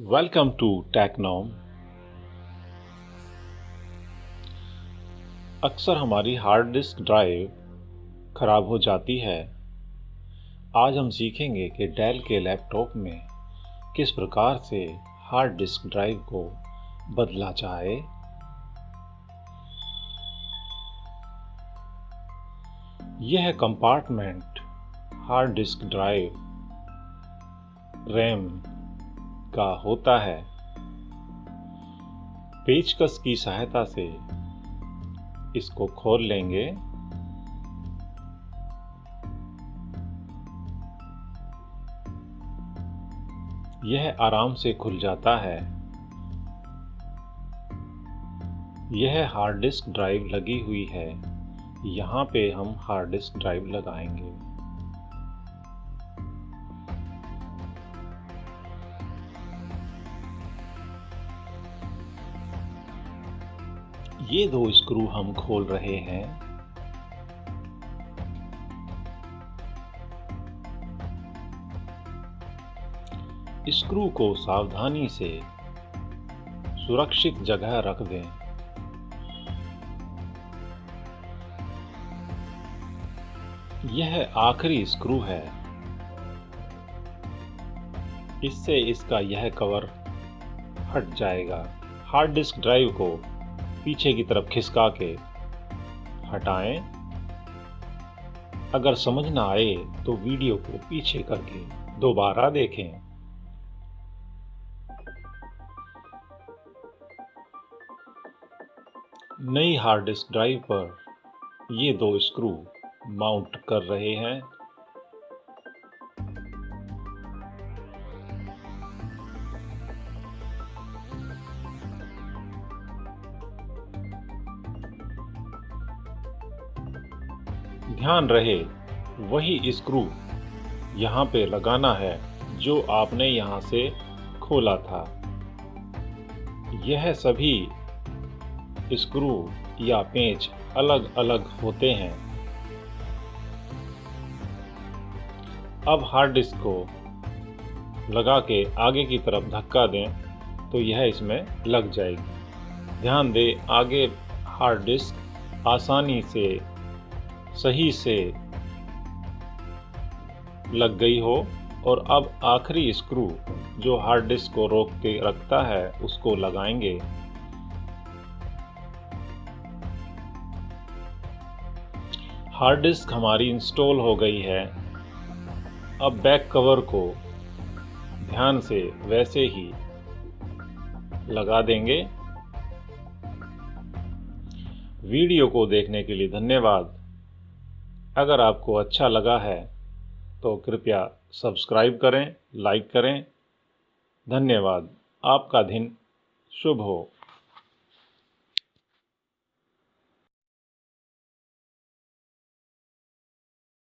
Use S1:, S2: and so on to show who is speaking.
S1: Welcome to टेक्नोम। अक्सर हमारी hard disk drive खराब हो जाती है। आज हम सीखेंगे कि डेल के लैपटॉप में किस प्रकार से हार्ड डिस्क ड्राइव को बदला जाए। यह compartment hard disk drive RAM का होता है। पेचकस की सहायता से इसको खोल लेंगे। यह आराम से खुल जाता है। यह हार्ड डिस्क ड्राइव लगी हुई है। यहाँ पे हम हार्ड डिस्क ड्राइव लगाएंगे। ये 2 स्क्रू हम खोल रहे हैं। स्क्रू को सावधानी से सुरक्षित जगह रख दें। यह आखिरी स्क्रू है। इससे इसका यह कवर हट जाएगा। हार्ड डिस्क ड्राइव को पीछे की तरफ खिसका के हटाएं। अगर समझ ना आए तो वीडियो को पीछे करके दोबारा देखें। नई हार्ड डिस्क ड्राइव पर ये 2 स्क्रू माउंट कर रहे हैं। ध्यान रहे वही स्क्रू यहाँ पे लगाना है जो आपने यहाँ से खोला था। यह सभी स्क्रू या पेंच अलग अलग होते हैं। अब हार्ड डिस्क को लगा के आगे की तरफ धक्का दें तो यह इसमें लग जाएगी। ध्यान दें आगे हार्ड डिस्क आसानी से सही से लग गई हो। और अब आखिरी स्क्रू जो हार्ड डिस्क को रोक के रखता है उसको लगाएंगे। हार्ड डिस्क हमारी इंस्टॉल हो गई है। अब बैक कवर को ध्यान से वैसे ही लगा देंगे। वीडियो को देखने के लिए धन्यवाद। अगर आपको अच्छा लगा है तो कृपया सब्सक्राइब करें, लाइक करें। धन्यवाद। आपका दिन शुभ हो।